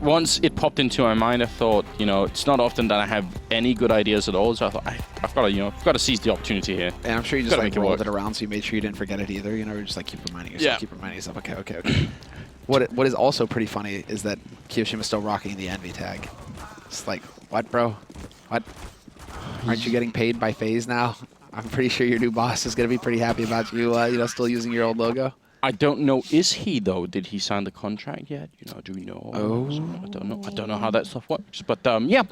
once it popped into my mind, I thought, you know, it's not often that I have any good ideas at all. So I thought, I've got to, you know, I've got to seize the opportunity here. And I'm sure you just like rolled it around, so you made sure you didn't forget it either. You know, you're just like keep reminding yourself, keep reminding yourself. Okay. What is also pretty funny is that Kiyoshima's still rocking the Envy tag. It's like, what, bro? What? Aren't you getting paid by Faze now? I'm pretty sure your new boss is going to be pretty happy about you, you know, still using your old logo. I don't know. Is he though? Did he sign the contract yet? You know, do we know? Oh, I don't know. I don't know how that stuff works. But yeah,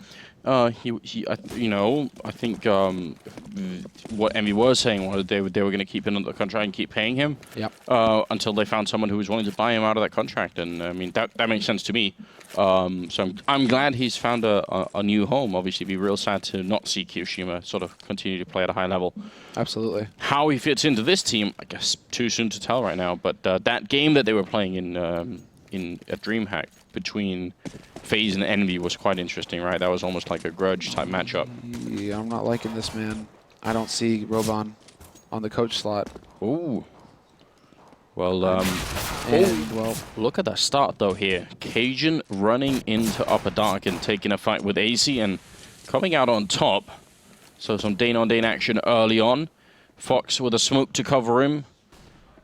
you know, I think what Envy was saying was they were going to keep him under the contract and keep paying him. Yep. Until they found someone who was willing to buy him out of that contract, and I mean that makes sense to me. So I'm glad he's found a new home. Obviously, it'd be real sad to not see Kiyoshima sort of continue to play at a high level. Absolutely. How he fits into this team, I guess, too soon to tell right now. But that game that they were playing in a DreamHack between Faze and Envy was quite interesting, right? That was almost like a grudge type matchup. Yeah, I'm not liking this, man. I don't see Roban on the coach slot. Ooh. Well, well, look at that start though here. Cajun running into Upper Dark and taking a fight with AC and coming out on top. So some Dane-on-Dane action early on. Fox with a smoke to cover him.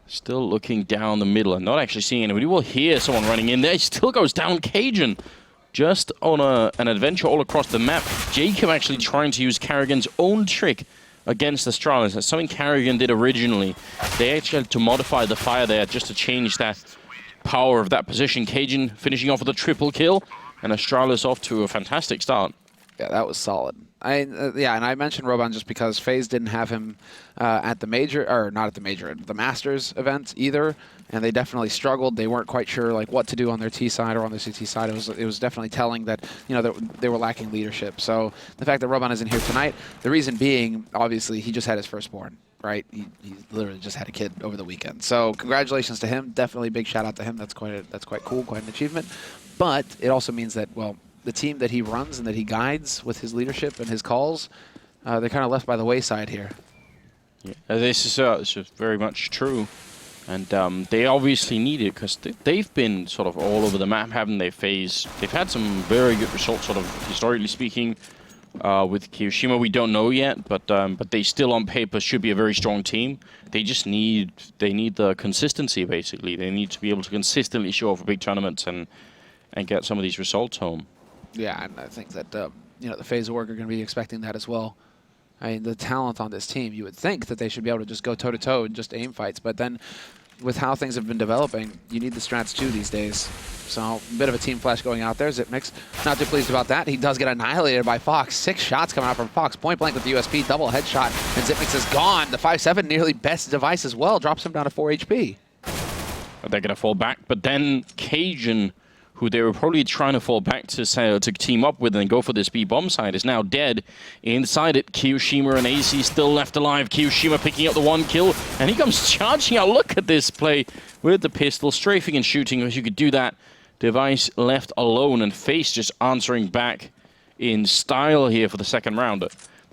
Still looking down the middle and not actually seeing anybody. We'll hear someone running in there. He still goes down. Cajun just on an adventure all across the map. Jacob actually trying to use Carrigan's own trick against Astralis. That's something Carrigan did originally. They actually had to modify the fire there just to change that power of that position. Cajun finishing off with a triple kill and Astralis off to a fantastic start. Yeah, that was solid. Yeah, and I mentioned Roban just because FaZe didn't have him at the major, or not at the major, at the Masters event either, and they definitely struggled. They weren't quite sure like what to do on their T side or on their CT side. It was definitely telling that, you know, that they were lacking leadership. So the fact that Roban isn't here tonight, the reason being, obviously, he just had his firstborn, right? He literally just had a kid over the weekend. So congratulations to him. Definitely big shout out to him. That's quite cool, quite an achievement. But it also means that, well, the team that he runs and that he guides with his leadership and his calls, they're kind of left by the wayside here. Yeah, this is very much true. And they obviously need it because they've been sort of all over the map, haven't they? FaZe. They've had some very good results, sort of historically speaking. With Kiyoshima, we don't know yet, but they still on paper should be a very strong team. They just need the consistency, basically. They need to be able to consistently show up for big tournaments and get some of these results home. Yeah, and I think that you know, the FaZe org are going to be expecting that as well. I mean, the talent on this team, you would think that they should be able to just go toe-to-toe and just aim fights, but then with how things have been developing, you need the strats too these days. So, a bit of a team flash going out there. Zipmix, not too pleased about that. He does get annihilated by Fox. 6 shots coming out from Fox. Point blank with the USP, double headshot, and Zipmix is gone. The 5-7 nearly best device as well, drops him down to 4 HP. They're going to fall back, but then Cajun, who they were probably trying to fall back to team up with and go for this B-bomb side, is now dead. Inside it, Kiyoshima and AC still left alive. Kiyoshima picking up the 1 kill, and he comes charging out. Look at this play with the pistol, strafing and shooting. As you could do that, device left alone, and Faze just answering back in style here for the second round.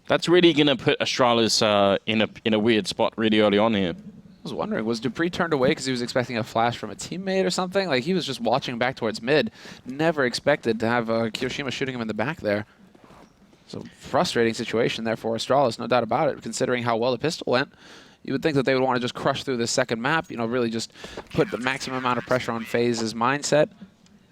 That's really going to put Astralis in a weird spot really early on here. I was wondering, was Dupree turned away because he was expecting a flash from a teammate or something? Like, he was just watching back towards mid. Never expected to have Kiyoshima shooting him in the back there. So, frustrating situation there for Astralis, no doubt about it, considering how well the pistol went. You would think that they would want to just crush through this second map, you know, really just put the maximum amount of pressure on FaZe's mindset.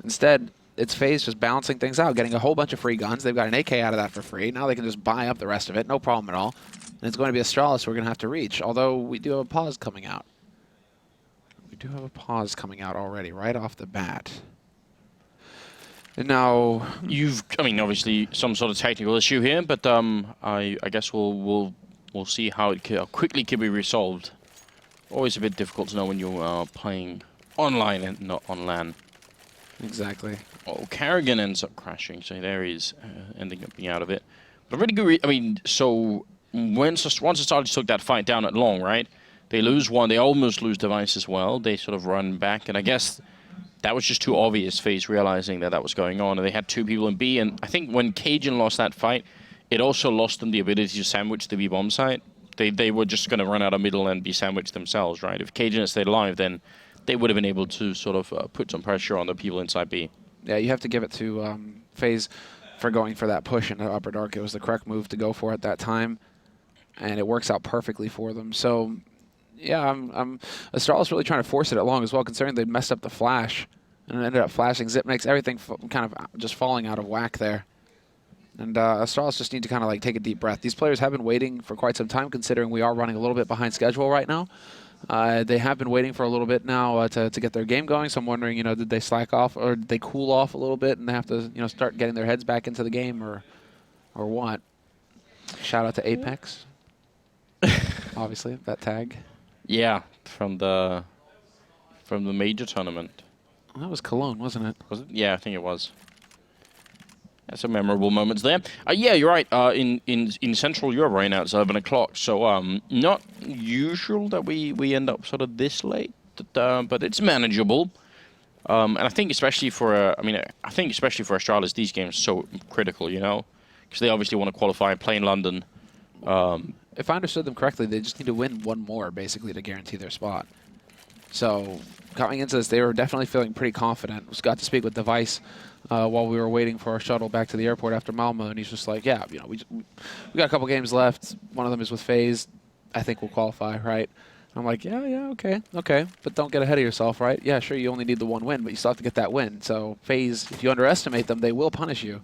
Instead, it's FaZe just balancing things out, getting a whole bunch of free guns. They've got an AK out of that for free. Now they can just buy up the rest of it, no problem at all. And it's going to be Astralis we're going to have to reach, although we do have a pause coming out. We do have a pause coming out already, right off the bat. And now, I mean, obviously some sort of technical issue here, but I guess we'll see how quickly can be resolved. Always a bit difficult to know when you are playing online and not on LAN. Exactly. Oh, Carrigan ends up crashing, so there he's ending up being out of it. But really good. I mean, so once Astralis took that fight down at long, right? They lose one. They almost lose device as well. They sort of run back, and I guess that was just too obvious. FaZe realizing that was going on, and they had 2 people in B. And I think when Cajun lost that fight, it also lost them the ability to sandwich the B-bomb site. They were just going to run out of middle and be sandwiched themselves, right? If Cajun had stayed alive, then they would have been able to sort of put some pressure on the people inside B. Yeah, you have to give it to Faze for going for that push into Upper Dark. It was the correct move to go for at that time, and it works out perfectly for them. So, yeah, Astralis really trying to force it along as well, considering they messed up the flash and it ended up flashing. Zip makes everything kind of just falling out of whack there. And Astralis just need to kind of like take a deep breath. These players have been waiting for quite some time, considering we are running a little bit behind schedule right now. They have been waiting for a little bit now to get their game going. So I'm wondering, did they slack off or did they cool off a little bit and they have to, start getting their heads back into the game or what? Shout out to Apex, obviously that tag. Yeah, from the major tournament. Well, that was Cologne, wasn't it? Was it? Yeah, I think it was. Some memorable moments there. Yeah, you're right. In Central Europe right now, it's 11 o'clock. So not usual that we end up sort of this late, but it's manageable. And I think especially for I think especially for Astralis, these games are so critical, because they obviously want to qualify and play in London. If I understood them correctly, they just need to win one more basically to guarantee their spot. So coming into this, they were definitely feeling pretty confident. We got to speak with Device while we were waiting for our shuttle back to the airport after Malmo, and he's just like, yeah, we got a couple games left. One of them is with Faze. I think we'll qualify, right? And I'm like, yeah, okay, but don't get ahead of yourself, right? Yeah, sure, you only need the one win, but you still have to get that win. So Faze, if you underestimate them, they will punish you.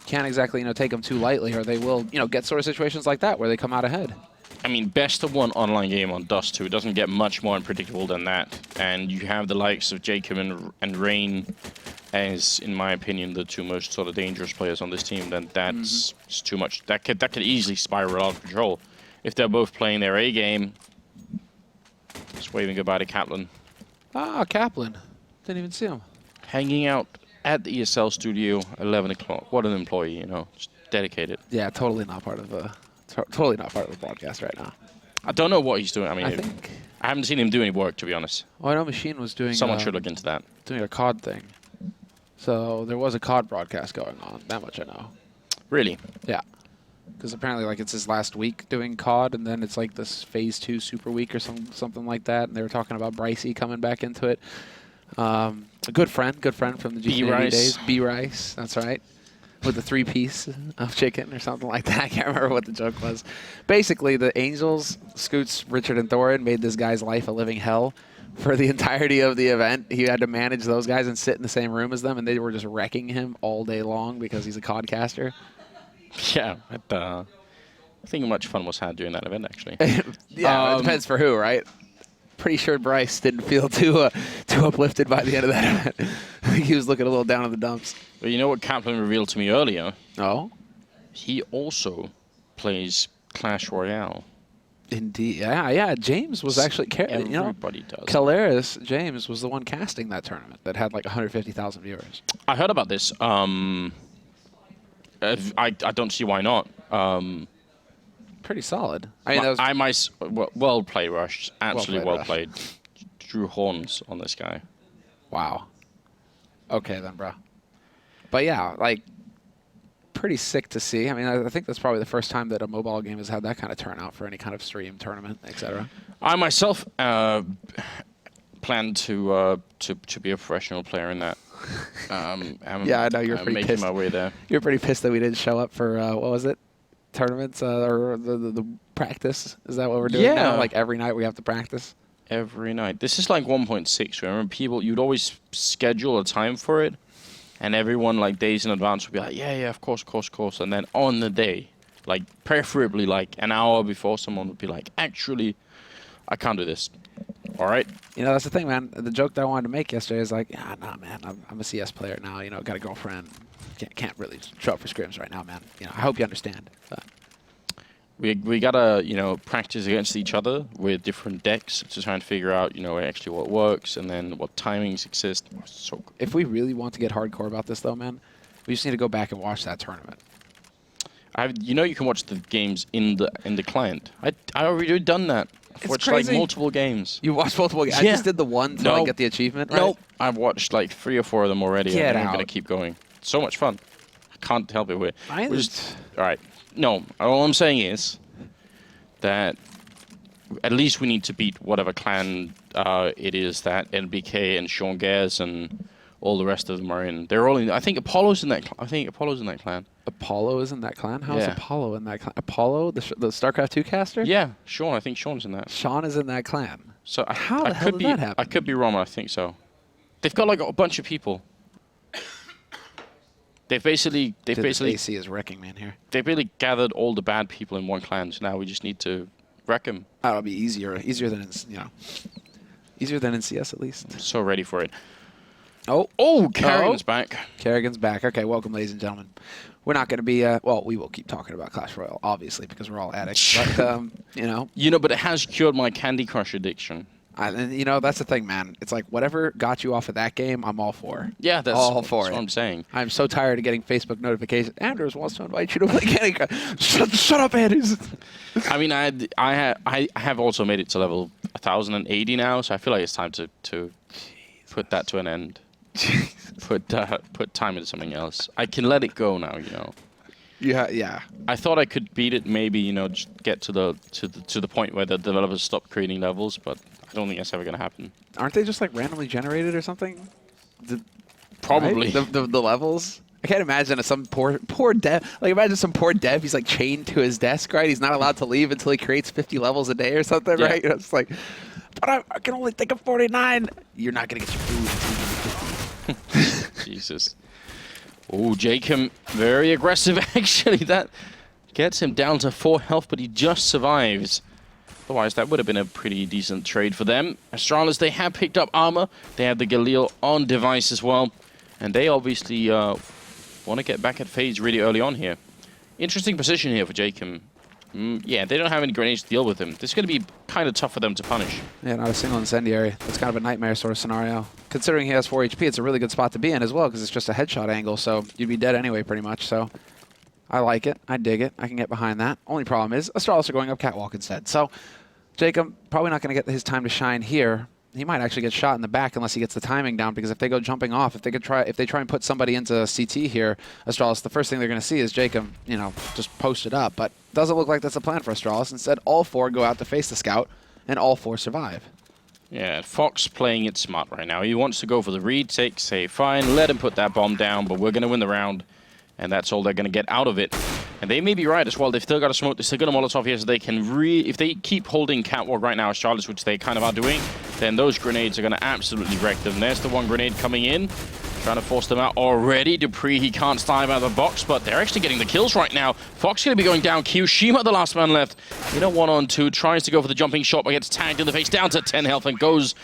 Can't exactly, take them too lightly, or they will, get sort of situations like that where they come out ahead. I mean, best of one online game on Dust2. It doesn't get much more unpredictable than that. And you have the likes of Jacob and Rain as, in my opinion, the two most sort of dangerous players on this team. Then that's too much. That could easily spiral out of control. If they're both playing their A game, just waving goodbye to Kaplan. Ah, Kaplan. Didn't even see him. Hanging out at the ESL studio, 11 o'clock. What an employee, just dedicated. Yeah, totally not part of the broadcast right now. I don't know what he's doing. I mean, think I haven't seen him do any work, to be honest. Well, I know Machine was doing. Someone should look into that. Doing a COD thing. So there was a COD broadcast going on. That much I know. Really? Yeah. Because apparently, like, it's his last week doing COD, and then it's like this Phase 2 Super Week or something like that. And they were talking about Brycey coming back into it. A good friend from the GCNA days. B-Rice, that's right. With the 3-piece of chicken or something like that. I can't remember what the joke was. Basically, the Angels, Scoots, Richard, and Thorin made this guy's life a living hell for the entirety of the event. He had to manage those guys and sit in the same room as them, and they were just wrecking him all day long because he's a COD-caster. Yeah, I think much fun was had during that event, actually. Yeah, it depends for who, right? Pretty sure Bryce didn't feel too uplifted by the end of that event. I think he was looking a little down in the dumps. But you know what Kaplan revealed to me earlier? Oh? He also plays Clash Royale. Indeed. Yeah. James was actually... Everybody does. Caleris, James, was the one casting that tournament that had like 150,000 viewers. I heard about this. I don't see why not. Pretty solid. I mean, well played, Rush. Absolutely well Rush. played. Drew horns on this guy. Wow. Okay then, bro. But yeah, like, pretty sick to see. I mean, I think that's probably the first time that a mobile game has had that kind of turnout for any kind of stream tournament, etc. I myself plan to be a professional player in that. Yeah, I know you're pretty making pissed. my way there. You're pretty pissed that we didn't show up for what was it? Tournaments or the practice? Is that what we're doing now? Like every night we have to practice? Every night. This is like 1.6. Remember, you'd always schedule a time for it, and everyone like days in advance would be like, yeah, of course. And then on the day, like preferably like an hour before, someone would be like, actually, I can't do this. All right. That's the thing, man. The joke that I wanted to make yesterday is like, nah, man, I'm a CS player now. Got a girlfriend. Can't really show up for scrims right now, man. I hope you understand. But. We gotta practice against each other with different decks to try and figure out actually what works and then what timings exist. So if we really want to get hardcore about this though, man, we just need to go back and watch that tournament. You can watch the games in the client. I already done that. I've watched crazy. like multiple games. You watched multiple games? Yeah. I just did the one to like, get the achievement, right? Nope. I've watched like 3 or 4 of them already. Get and I'm out. gonna keep going. So much fun. I can't help it. All right. No, all I'm saying is that at least we need to beat whatever clan it is that NBK and Sean Gares and all the rest of them are in. They're all in. I think Apollo's in that. I think Apollo's in that clan. Apollo is in that clan? How is Yeah. Apollo in that clan? Apollo, the StarCraft 2 caster? Yeah, Sean. I think Sean's in that. Sean is in that clan. So How I the hell could did be. that happen? I could be wrong. I think so. They've got like a bunch of people. They've basically AC is wrecking man here. they've really gathered all the bad people in one clan. So now we just need to wreck them. That'll be easier than in, easier than in CS at least. So ready for it. Oh, Carrigan's back. Kerrigan's back. Okay, welcome, ladies and gentlemen. We're not going to be, well, we will keep talking about Clash Royale, obviously, because we're all addicts. But, But it has cured my Candy Crush addiction. And that's the thing, man. It's like whatever got you off of that game, I'm all for. Yeah, that's all what I'm saying. I'm so tired of getting Facebook notifications. Anders wants to invite you to play Candy Crush. Shut up, Anders. I mean, I have also made it to level 1080 now, so I feel like it's time to put that to an end. Put time into something else. I can let it go now, Yeah. I thought I could beat it, maybe just get to the point where the developers stop creating levels, but I don't think that's ever gonna happen. Aren't they just like randomly generated or something? Probably. Right? The levels. I can't imagine some poor dev. Like imagine some poor dev. He's like chained to his desk, right? He's not allowed to leave until he creates 50 levels a day or something, Yeah. right? It's like, but I can only think of 49. You're not gonna get your food until you get 50. Jesus. Oh, Jacob, very aggressive actually. That gets him down to 4 health, but he just survives. Otherwise, that would have been a pretty decent trade for them. Astralis, they have picked up armor. They have the Galil on device as well. And they obviously want to get back at Faze really early on here. Interesting position here for Jacob. Yeah, they don't have any grenades to deal with him. This is going to be kind of tough for them to punish. Yeah, not a single incendiary. That's kind of a nightmare sort of scenario. Considering he has 4 HP, it's a really good spot to be in as well because it's just a headshot angle, so you'd be dead anyway pretty much. So I like it. I dig it. I can get behind that. Only problem is Astralis are going up Catwalk instead. So Jacob probably not going to get his time to shine here. He might actually get shot in the back unless he gets the timing down because if they go jumping off, if they try and put somebody into CT here, Astralis, the first thing they're going to see is Jacob, just posted up. But doesn't look like that's the plan for Astralis. Instead, all 4 go out to face the scout, and all 4 survive. Yeah, Fox playing it smart right now. He wants to go for the retake, say, fine, let him put that bomb down, but we're going to win the round. And that's all they're going to get out of it. And they may be right as well. They've still got a smoke. They've still got a Molotov here, so they can if they keep holding Catwalk right now, Astralis, which they kind of are doing, then those grenades are going to absolutely wreck them. There's the one grenade coming in, trying to force them out already. Dupree, he can't dive out of the box, but they're actually getting the kills right now. Fox going to be going down. Kyoshima, the last man left. In a 1-on-2, tries to go for the jumping shot, but gets tagged in the face, down to 10 health, and goes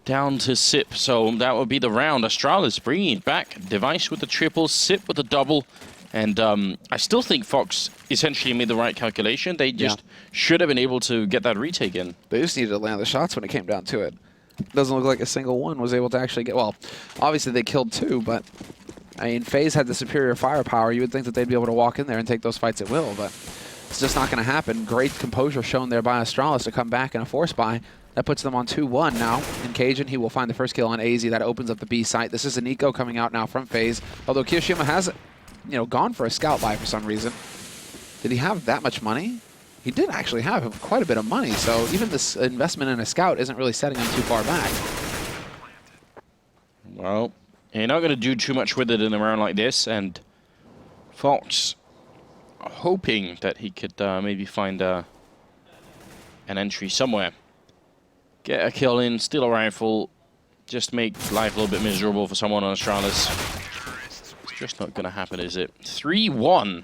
down to Sip. So that would be the round. Astralis bringing it back. Device with the triple, Sip with the double. And I still think Fox essentially made the right calculation. They just should have been able to get that retake in. They just needed to land the shots when it came down to it. Doesn't look like a single one was able to actually get... Well, obviously they killed 2, but... I mean, Faze had the superior firepower. You would think that they'd be able to walk in there and take those fights at will, but it's just not going to happen. Great composure shown there by Astralis to come back in a force buy. That puts them on 2-1 now. In Cajun, he will find the first kill on AZ. That opens up the B site. This is a Nico coming out now from Faze. Although Kyoshima has, gone for a scout buy for some reason. Did he have that much money? He did actually have quite a bit of money, so even this investment in a scout isn't really setting him too far back. Well, you're not going to do too much with it in a round like this, and Fox hoping that he could maybe find an entry somewhere. Get a kill in, steal a rifle, just make life a little bit miserable for someone on Astralis. It's just not going to happen, is it? 3-1.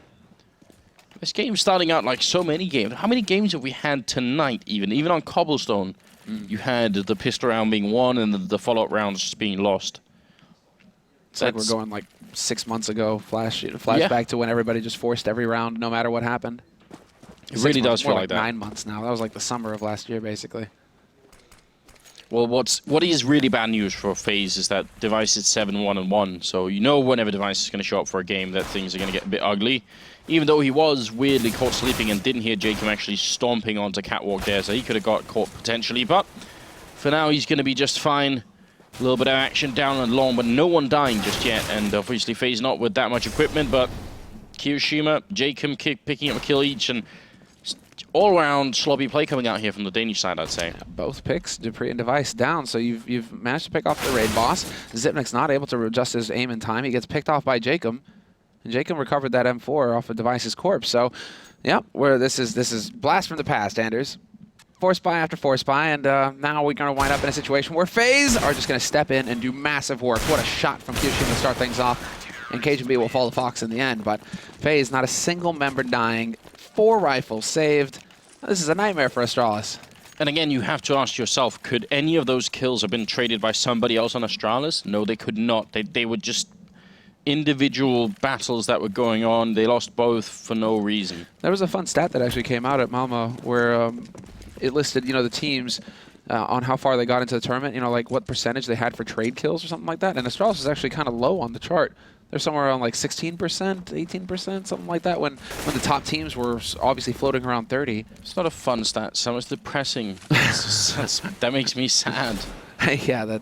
This game's starting out like so many games. How many games have we had tonight, even on Cobblestone? You had the pistol round being won and the follow-up rounds just being lost. It's like we're going like 6 months ago, flashback to when everybody just forced every round no matter what happened. It really does feel like that. 9 months now. That was like the summer of last year, basically. Well, what is really bad news for FaZe is that Device is 7-1-1, so whenever Device is going to show up for a game that things are going to get a bit ugly. Even though he was weirdly caught sleeping and didn't hear Jacob actually stomping onto Catwalk there, so he could have got caught potentially, but for now he's going to be just fine. A little bit of action down and long, but no one dying just yet, and obviously FaZe not with that much equipment, but Kyoshima, Jacob picking up a kill each, and all-around sloppy play coming out here from the Danish side, I'd say. Yeah, both picks, Dupree and Device, down. So you've managed to pick off the raid boss. Zipnik's not able to adjust his aim in time. He gets picked off by Jacob. And Jacob recovered that M4 off of Device's corpse. So, yeah, this is blast from the past, Anders. Force buy after force buy, and now we're going to wind up in a situation where Faze are just going to step in and do massive work. What a shot from Kyoshima to start things off. And Cajun B will fall the Fox in the end, but Faze, not a single member dying. 4 rifles saved. This is a nightmare for Astralis. And again, you have to ask yourself, could any of those kills have been traded by somebody else on Astralis? No, they could not. They were just individual battles that were going on. They lost both for no reason. There was a fun stat that actually came out at Malmo where it listed, the teams on how far they got into the tournament, like what percentage they had for trade kills or something like that. And Astralis was actually kind of low on the chart. They're somewhere around like 16%, 18%, something like that, when the top teams were obviously floating around 30. It's not a fun stat, so it's depressing. That makes me sad. Yeah, that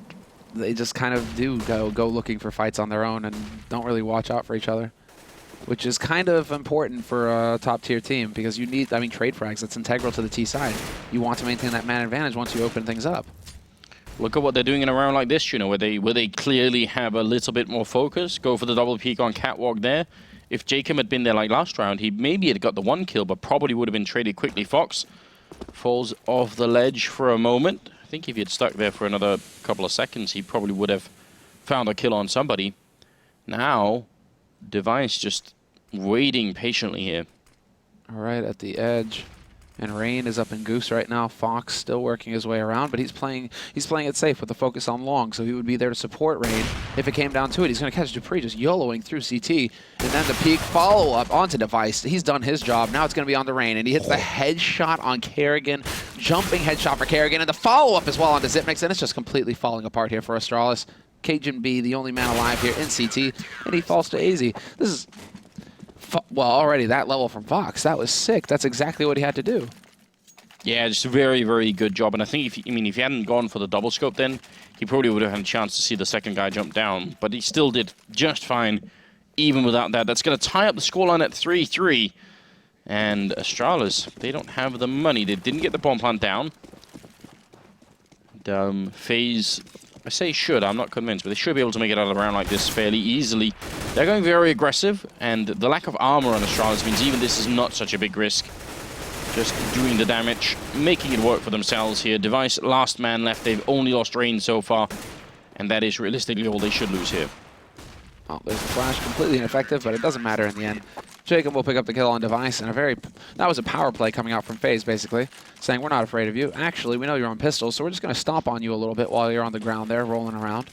they just kind of do go looking for fights on their own and don't really watch out for each other, which is kind of important for a top-tier team because you need, trade frags. That's integral to the T side. You want to maintain that man advantage once you open things up. Look at what they're doing in a round like this, where they clearly have a little bit more focus. Go for the double peek on Catwalk there. If Jacob had been there like last round, he maybe had got the 1 kill, but probably would have been traded quickly. Fox falls off the ledge for a moment. I think if he had stuck there for another couple of seconds, he probably would have found a kill on somebody. Now, Device just waiting patiently here. All right, at the edge. And Rain is up in Goose right now. Fox still working his way around, but he's playing it safe with the focus on long, so he would be there to support Rain if it came down to it. He's going to catch Dupree just YOLOing through CT, and then the peak follow-up onto Device. He's done his job. Now it's going to be on the Rain, and he hits the headshot on Kerrigan, jumping headshot for Kerrigan, and the follow-up as well onto Zipnix, and it's just completely falling apart here for Astralis. Cajun B, the only man alive here in CT, and he falls to AZ. This is... well, already that level from Fox, that was sick. That's exactly what he had to do. Yeah, just a very, very good job. And I think if he hadn't gone for the double scope, then he probably would have had a chance to see the second guy jump down. But he still did just fine, even without that. That's going to tie up the scoreline at 3-3. And Astralis, they don't have the money. They didn't get the bomb plant down. Faze, I say should, I'm not convinced, but they should be able to make it out of the round like this fairly easily. They're going very aggressive, and the lack of armor on Astralis means even this is not such a big risk. Just doing the damage, making it work for themselves here. Device, last man left. They've only lost Rain so far, and that is realistically all they should lose here. Oh, there's the flash, completely ineffective, but it doesn't matter in the end. Jacob will pick up the kill on Device, and that was a power play coming out from Faze, basically, saying, we're not afraid of you. Actually, we know you're on pistols, so we're just going to stomp on you a little bit while you're on the ground there, rolling around.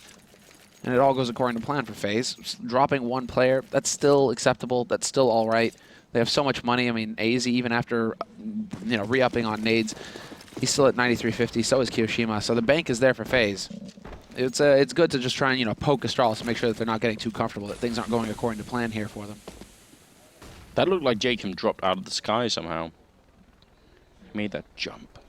And it all goes according to plan for Faze. Just dropping 1 player, that's still acceptable, that's still all right. They have so much money. AZ, even after, re-upping on nades, he's still at 9350, so is Kiyoshima, so the bank is there for Faze. It's good to just try and, poke Astralis to make sure that they're not getting too comfortable, that things aren't going according to plan here for them. That looked like Jacob dropped out of the sky somehow. He made that jump.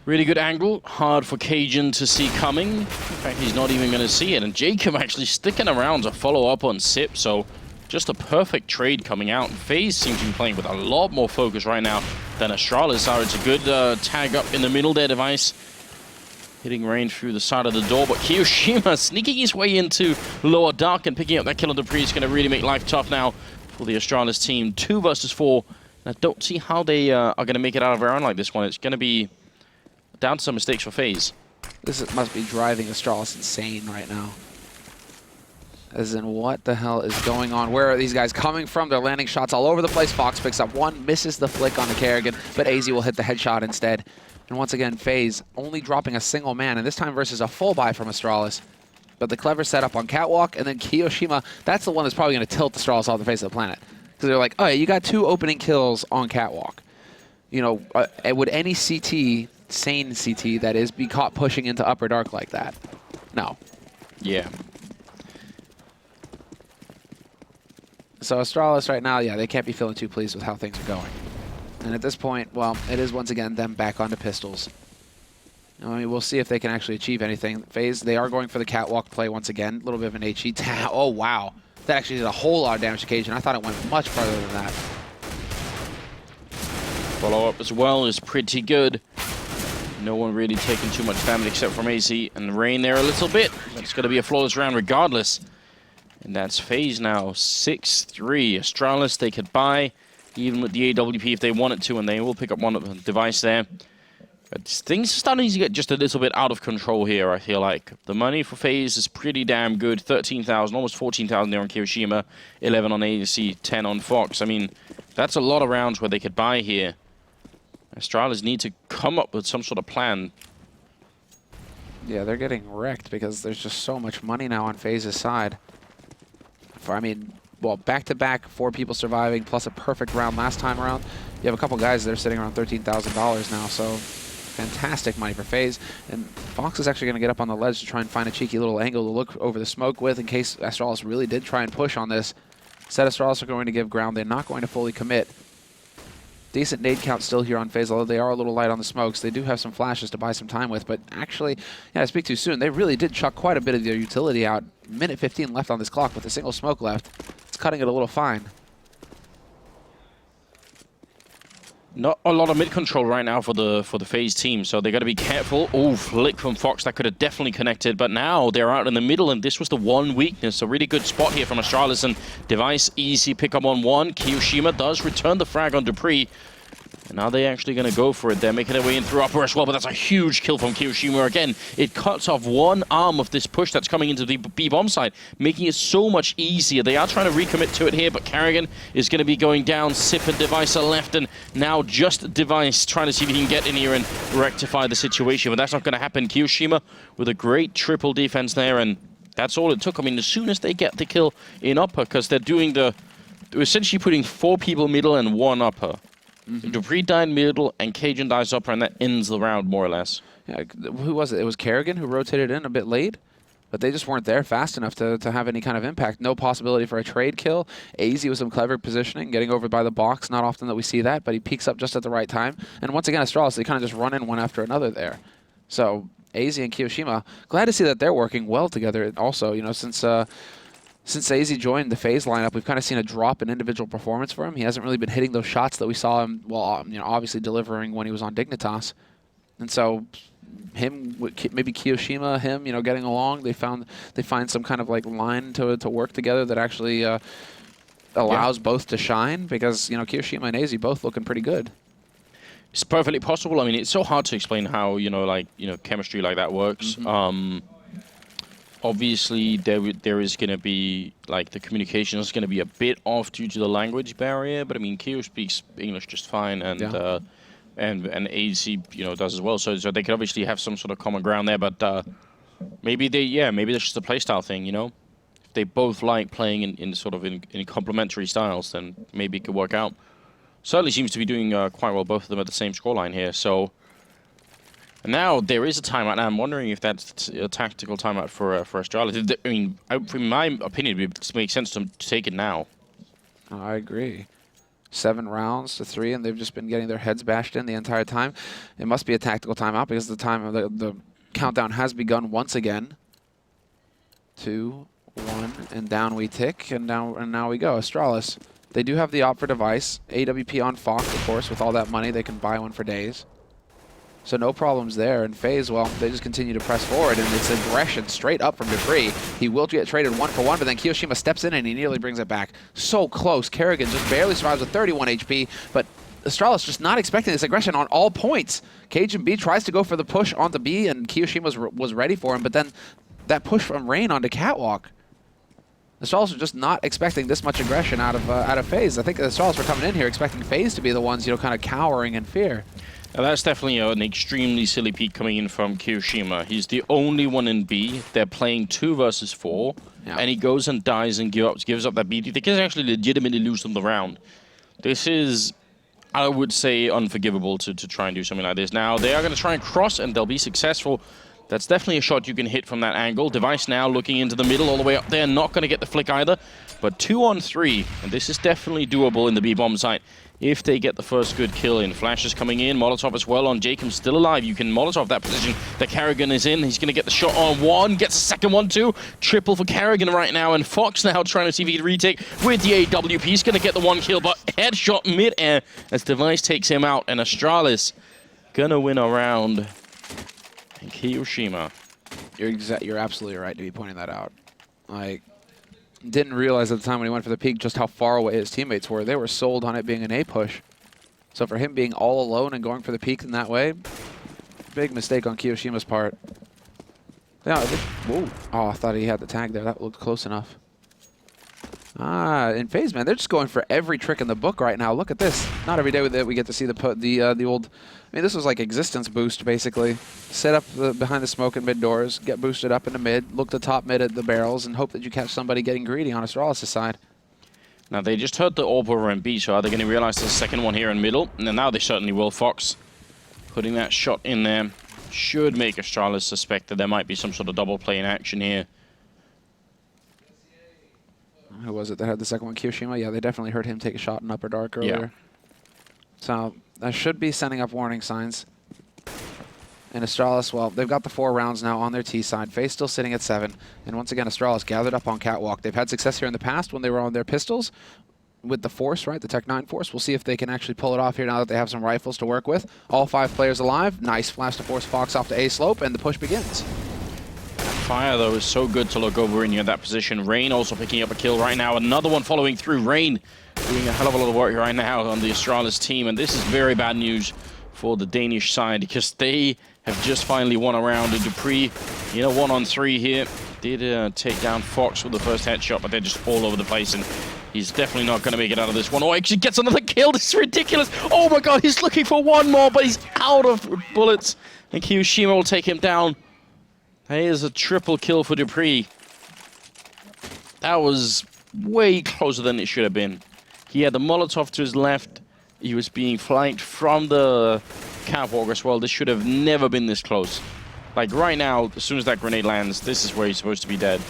Really good angle. Hard for Cajun to see coming. In fact, he's not even going to see it. And Jacob actually sticking around to follow up on Sip. So just a perfect trade coming out. Faze seems to be playing with a lot more focus right now than Astralis are. It's a good tag up in the middle there, Device. Hitting Rain through the side of the door, but Kiyoshima sneaking his way into lower dark and picking up that kill on Dupree is going to really make life tough now for the Astralis team. 2 versus 4. And I don't see how they are going to make it out of a round like this one. It's going to be down to some mistakes for Faze. This must be driving Astralis insane right now. As in, what the hell is going on? Where are these guys coming from? They're landing shots all over the place. Fox picks up 1, misses the flick on the Kerrigan, but AZ will hit the headshot instead. And once again, Faze only dropping a single man, and this time versus a full buy from Astralis. But the clever setup on Catwalk, and then Kiyoshima, that's the one that's probably going to tilt Astralis off the face of the planet. Because they're like, oh, yeah, you got 2 opening kills on Catwalk. Would any CT, sane CT that is, be caught pushing into upper dark like that? No. Yeah. So Astralis right now, yeah, they can't be feeling too pleased with how things are going. And at this point, well, it is once again them back onto pistols. We'll see if they can actually achieve anything. Faze, they are going for the Catwalk play once again. A little bit of an HE. Oh, wow. That actually did a whole lot of damage to Cajun. I thought it went much farther than that. Follow-up as well is pretty good. No one really taking too much damage except from AC and Rain there a little bit. But it's going to be a flawless round regardless. And that's Faze now, 6-3. Astralis, they could buy, even with the AWP if they wanted to, and they will pick up one device there. But things are starting to get just a little bit out of control here, I feel like. The money for Faze is pretty damn good. 13,000, almost 14,000 there on Kiyoshima, 11 on AC, 10 on Fox. I mean, that's a lot of rounds where they could buy here. Astralis need to come up with some sort of plan. Yeah, they're getting wrecked because there's just so much money now on Faze's side. I mean, well, back-to-back, 4 people surviving, plus a perfect round last time around. You have a couple guys that are sitting around $13,000 now, so fantastic money for Faze. And Fox is actually going to get up on the ledge to try and find a cheeky little angle to look over the smoke with in case Astralis really did try and push on this. Said Astralis are going to give ground. They're not going to fully commit. Decent nade count still here on Faze, although they are a little light on the smokes. They do have some flashes to buy some time with, but actually, yeah, I speak too soon. They really did chuck quite a bit of their utility out. Minute 15 left on this clock with a single smoke left. It's cutting it a little fine. Not a lot of mid control right now for the Faze team, so they got to be careful. Oh, flick from Fox, that could have definitely connected, but now they're out in the middle, and this was the one weakness. A really good spot here from Astralis, and device easy pick up on one. Kiyoshima does return the frag on Dupree. And now they're actually going to go for it. They're making their way in through upper as well, but that's a huge kill from Kiyoshima. Again, it cuts off one arm of this push that's coming into the B-bomb side, making it so much easier. They are trying to recommit to it here, but Carrigan is going to be going down. Sip and Device are left, and now just Device trying to see if he can get in here and rectify the situation, but that's not going to happen. Kiyoshima with a great triple defense there, and that's all it took. I mean, as soon as they get the kill in upper, because they're essentially putting 4 people middle and 1 upper. Mm-hmm. Dupree died middle, and Cajun dies upper, and that ends the round, more or less. Yeah, who was it? It was Carrigan who rotated in a bit late, but they just weren't there fast enough to have any kind of impact. No possibility for a trade kill. AZ with some clever positioning, getting over by the box. Not often that we see that, but he peeks up just at the right time. And once again, Astralis, they kind of just run in one after another there. So AZ and Kiyoshima, glad to see that they're working well together. Also, you know, since AZ joined the Faze lineup, we've kind of seen a drop in individual performance for him. He hasn't really been hitting those shots that we saw him, well, you know, obviously delivering when he was on Dignitas. And so him, maybe Kiyoshima, him, you know, getting along, they find some kind of like line to work together that actually allows both to shine, because, you know, Kiyoshima and AZ both looking pretty good. It's perfectly possible. I mean, it's so hard to explain how, chemistry like that works. Mm-hmm. Obviously, there is going to be, like, the communication is going to be a bit off due to the language barrier, but I mean, Kyo speaks English just fine, and AZ, does as well, so they could obviously have some sort of common ground there, but maybe that's just a playstyle thing, you know? If they both like playing in complementary styles, then maybe it could work out. Certainly seems to be doing quite well, both of them at the same scoreline here, so... Now there is a timeout, and I'm wondering if that's a tactical timeout for Astralis. I mean, from my opinion, it makes sense to take it now. I agree. 7 rounds to 3, and they've just been getting their heads bashed in the entire time. It must be a tactical timeout because the countdown has begun once again. 2, 1, and down we tick, and now we go. Astralis. They do have the op for device. AWP on Fox, of course. With all that money, they can buy one for days. So no problems there. And Faze, well, they just continue to press forward, and it's aggression straight up from Dupree. He will get traded 1-for-1, but then Kiyoshima steps in and he nearly brings it back. So close. Carrigan just barely survives with 31 HP, but Astralis just not expecting this aggression on all points. Cajun B tries to go for the push onto B, and Kiyoshima was ready for him, but then that push from Rain onto Catwalk. Astralis are just not expecting this much aggression out of Faze. I think Astralis were coming in here expecting Faze to be the ones, kind of cowering in fear. Now that's definitely an extremely silly peak coming in from Kiyoshima. He's the only one in B. They're playing 2 versus 4, and he goes and dies and gives up that B. They can actually legitimately lose them the round. This is, I would say, unforgivable to try and do something like this. Now, they are going to try and cross, and they'll be successful. That's definitely a shot you can hit from that angle. Device now looking into the middle, all the way up there. Not going to get the flick either. But 2 on 3, and this is definitely doable in the B-bomb site if they get the first good kill in. Flash is coming in, Molotov as well on Jacob, still alive. You can Molotov that position. The Carrigan is in. He's going to get the shot on 1, gets a second one too. Triple for Carrigan right now, and Fox now trying to see if he can retake with the AWP. He's going to get the 1 kill, but headshot mid-air as Device takes him out, and Astralis going to win a round. And Kiyoshima. You're absolutely right to be pointing that out. Like, didn't realize at the time when he went for the peak just how far away his teammates were. They were sold on it being an A push. So for him being all alone and going for the peak in that way, big mistake on Kiyoshima's part. Yeah, whoa. Oh, I thought he had the tag there. That looked close enough. In Faze, man, they're just going for every trick in the book right now. Look at this. Not every day that we get to see the old. I mean, this was like existence boost basically. Set up behind the smoke and mid doors, get boosted up into mid, look to top mid at the barrels, and hope that you catch somebody getting greedy on Astralis' side. Now they just heard the AWP over in B, so are they going to realize the second one here in middle? And now they certainly will. Fox putting that shot in there should make Astralis suspect that there might be some sort of double play in action here. Who was it that had the second one? Kiyoshima? Yeah, they definitely heard him take a shot in Upper Dark earlier. Yeah. So that should be sending up warning signs. And Astralis, well, they've got the 4 rounds now on their T side. Faze still sitting at 7. And once again, Astralis gathered up on Catwalk. They've had success here in the past when they were on their pistols with the Force, right? The Tech 9 Force. We'll see if they can actually pull it off here now that they have some rifles to work with. All 5 players alive. Nice flash to force Fox off to A slope, and the push begins. Fire, though, is so good to look over in you in that position. Rain also picking up a kill right now. Another one following through. Rain doing a hell of a lot of work right now on the Astralis team. And this is very bad news for the Danish side because they have just finally won a round. And Dupree, 1 on 3 here. Did take down Fox with the first headshot, but they're just all over the place. And he's definitely not going to make it out of this one. Oh, actually gets another kill. This is ridiculous. Oh, my God. He's looking for one more, but he's out of bullets. And Kiyoshima will take him down. Here's a triple kill for Dupree. That was way closer than it should have been. He had the Molotov to his left. He was being flanked from the catwalk as well. This should have never been this close. Like right now, as soon as that grenade lands, this is where he's supposed to be dead.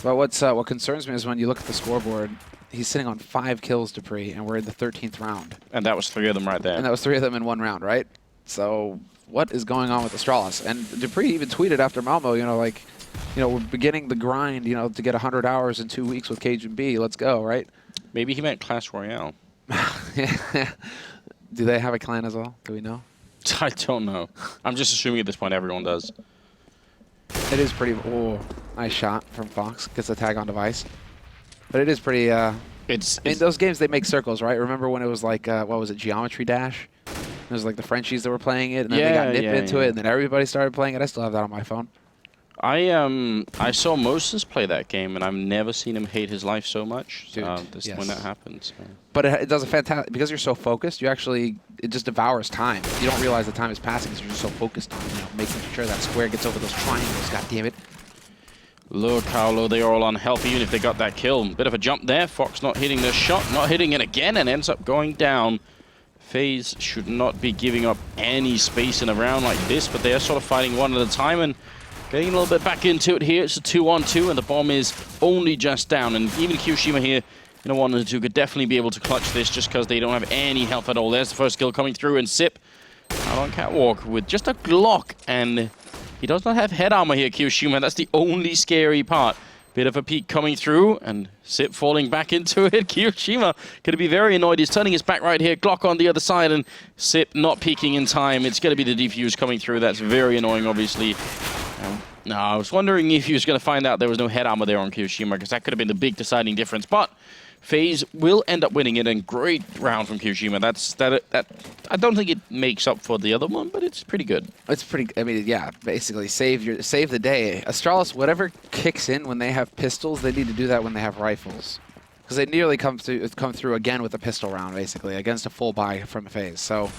But what concerns me is when you look at the scoreboard, he's sitting on 5 kills, Dupree, and we're in the 13th round. And that was 3 of them right there. And that was 3 of them in 1 round, right? So what is going on with Astralis? And Dupree even tweeted after Malmo, we're beginning the grind, to get 100 hours in 2 weeks with Cajun B. Let's go, right? Maybe he meant Clash Royale. Do they have a clan as well? Do we know? I don't know. I'm just assuming at this point everyone does. It is pretty... Oh, nice shot from Fox. Gets the tag on Device. But it is pretty... in those games, they make circles, right? Remember when it was like, what was it, Geometry Dash? It was like the Frenchies that were playing it, and then they got nipped into it, and then everybody started playing it. I still have that on my phone. I saw Moses play that game, and I've never seen him hate his life so much. Dude, when that happens. So. But it does a fantastic... Because you're so focused, it just devours time. You don't realize the time is passing because you're just so focused on making sure that square gets over those triangles. God damn it. Look how low they are all unhealthy, even if they got that kill. Bit of a jump there. Fox not hitting the shot, not hitting it again, and ends up going down. Faze should not be giving up any space in a round like this, but they are sort of fighting one at a time and getting a little bit back into it here. It's a 2-on-2, and the bomb is only just down. And even Kiyoshima here in a 1-2 could definitely be able to clutch this just because they don't have any health at all. There's the first kill coming through, and Sip out on Catwalk with just a Glock, and he does not have head armor here, Kiyoshima. That's the only scary part. Bit of a peek coming through, and Sip falling back into it. Kiyoshima going to be very annoyed. He's turning his back right here. Glock on the other side, and Sip not peeking in time. It's going to be the defuse coming through. That's very annoying, obviously. No, I was wondering if he was going to find out there was no head armor there on Kiyoshima, because that could have been the big deciding difference. But Faze will end up winning it, and great round from Kiyoshima. That I don't think it makes up for the other one, but it's pretty good. It's pretty. I mean, yeah, basically save the day. Astralis, whatever kicks in when they have pistols, they need to do that when they have rifles, because they nearly come through again with a pistol round, basically against a full buy from Faze. So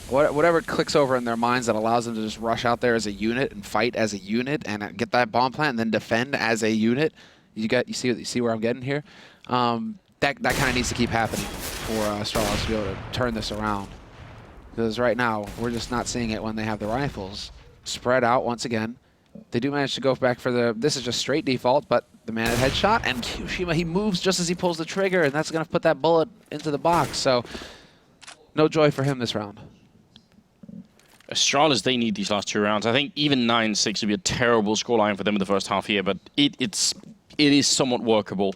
whatever clicks over in their minds that allows them to just rush out there as a unit and fight as a unit and get that bomb plant and then defend as a unit. You see where I'm getting here. That kind of needs to keep happening for Astralis to be able to turn this around. Because right now, we're just not seeing it when they have the rifles. spread out once again. They do manage to go back for the, this is just straight default, but the man at headshot, and kioShiMa, he moves just as he pulls the trigger, and that's going to put that bullet into the box. So no joy for him this round. Astralis, they need these last 2 rounds. I think even 9-6 would be a terrible scoreline for them in the first half here, but it is somewhat workable.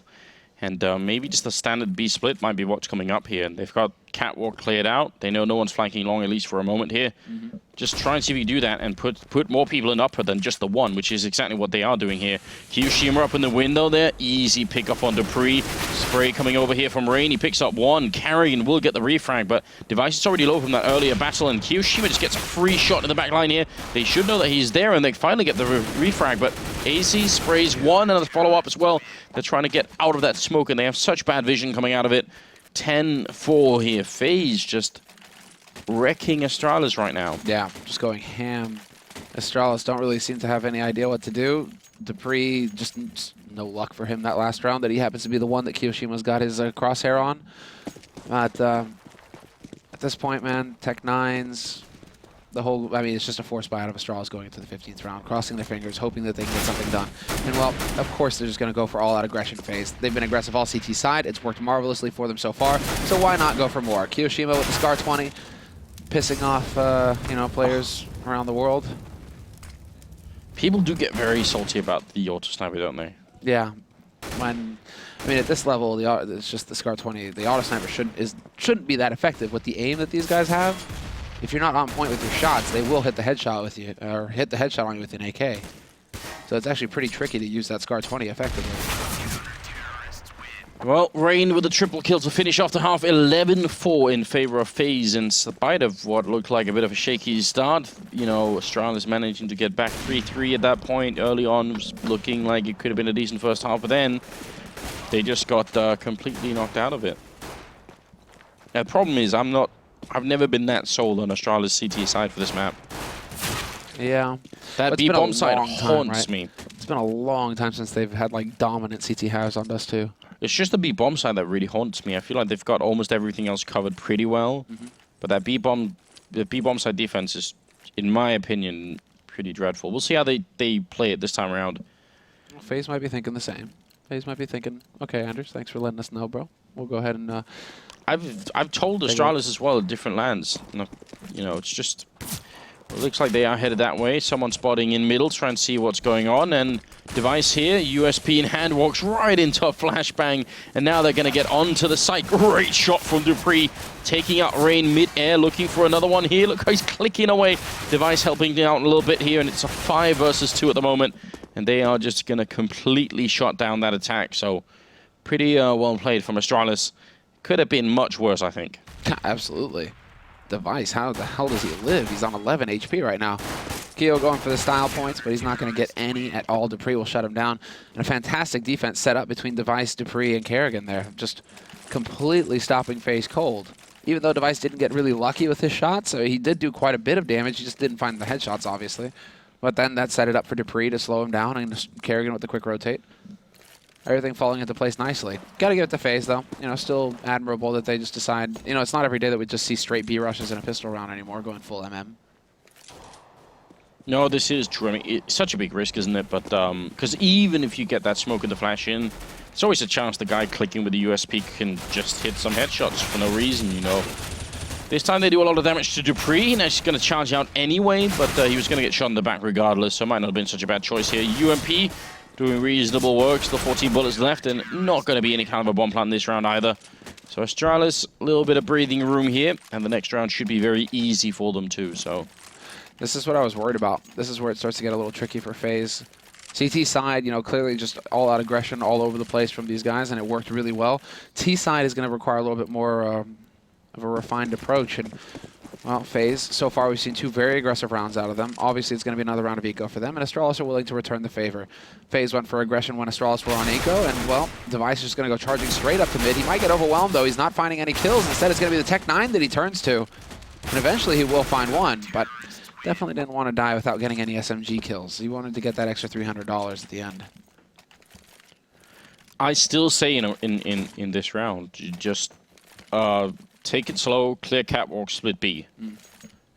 And maybe just the standard B split might be what's coming up here. They've got catwalk cleared out. They know no one's flanking long, at least for a moment here. Just try and see if you do that and put more people in upper than just the one, which is exactly what they are doing here. kioShiMa up in the window there. Easy pick up on Dupree. Spray coming over here from Rain. He picks up one. Carrigan will get the refrag, but Device is already low from that earlier battle, and kioShiMa just gets a free shot in the back line here. They should know that he's there, and they finally get the refrag, but AC sprays one and a follow-up as well. They're trying to get out of that smoke, and they have such bad vision coming out of it. 10-4 here. Faze just wrecking Astralis right now. Yeah, just going ham. Astralis don't really seem to have any idea what to do. Dupree, just no luck for him that last round, that he happens to be the one that kioShiMa's got his crosshair on. But at this point, man, Tech9s, the whole, I mean, it's just a force buy out of Astralis going into the 15th round, crossing their fingers, hoping that they can get something done. And, well, of course, they're just going to go for all-out aggression phase. They've been aggressive all CT side. It's worked marvelously for them so far, so why not go for more? kioShiMa with the Scar 20, pissing off, you know, players around the world. People do get very salty about the auto sniper, don't they? Yeah. When, I mean, at this level, it's just the Scar 20. The auto sniper shouldn't be that effective with the aim that these guys have. If you're not on point with your shots, they will hit the headshot with you, or hit the headshot on you with an AK. So it's actually pretty tricky to use that Scar 20 effectively. Well, Rain with a triple kill to finish off the half. 11-4 in favor of Faze, in spite of what looked like a bit of a shaky start. You know, Astralis managing to get back 3-3 at that point. Early on, was looking like it could have been a decent first half, but then they just got completely knocked out of it. The problem is, I've never been that sold on Astralis CT side for this map. Yeah. That B-bomb side haunts me. It's been a long time since they've had, like, dominant CT halves on Dust2. It's just the B-bomb side that really haunts me. I feel like they've got almost everything else covered pretty well. But that the B-bomb side defense is, in my opinion, pretty dreadful. We'll see how they play it this time around. Well, Faze might be thinking the same. Faze might be thinking, okay, Anders, thanks for letting us know, bro. We'll go ahead and... I've told Astralis as well at different lands. You know, it's just... It looks like they are headed that way. Someone spotting in middle, trying to see what's going on. And Device here, USP in hand, walks right into a flashbang. And now they're going to get onto the site. Great shot from Dupree, taking out Rain mid-air, looking for another one here. Look how he's clicking away. Device helping out a little bit here, and it's a 5 versus 2 at the moment. And they are just going to completely shut down that attack. So pretty well played from Astralis. Could have been much worse, I think. Absolutely. Device, how the hell does he live? He's on 11 HP right now. Keo going for the style points, but he's not going to get any at all. Dupree will shut him down. And a fantastic defense set up between Device, Dupree, and Carrigan there. Just completely stopping Faze cold. Even though Device didn't get really lucky with his shots, so he did do quite a bit of damage. He just didn't find the headshots, obviously. But then that set it up for Dupree to slow him down, and Carrigan with the quick rotate. Everything falling into place nicely. Got to give it to Faze, though. You know, still admirable that they just decide. You know, it's not every day that we just see straight B rushes in a pistol round anymore, going full MM. No, this is true. I mean, it's such a big risk, isn't it? But because even if you get that smoke and the flash in, it's always a chance the guy clicking with the USP can just hit some headshots for no reason, you know. This time they do a lot of damage to Dupree, and he's going to charge out anyway, but he was going to get shot in the back regardless, so it might not have been such a bad choice here. UMP doing reasonable work, still 14 bullets left, and not going to be any kind of a bomb plant this round either. So Astralis, a little bit of breathing room here, and the next round should be very easy for them too, so... This is what I was worried about. This is where it starts to get a little tricky for Faze. CT side, you know, clearly just all-out aggression all over the place from these guys, and it worked really well. T side is going to require a little bit more of a refined approach, and well, Faze, so far we've seen 2 very aggressive rounds out of them. Obviously, it's going to be another round of eco for them, and Astralis are willing to return the favor. Faze went for aggression when Astralis were on eco, and, well, Device is just going to go charging straight up to mid. He might get overwhelmed, though. He's not finding any kills. Instead, it's going to be the Tech9 that he turns to, and eventually he will find one, but definitely didn't want to die without getting any SMG kills. He wanted to get that extra $300 at the end. I still say in this round, you just... take it slow, clear catwalk, split B.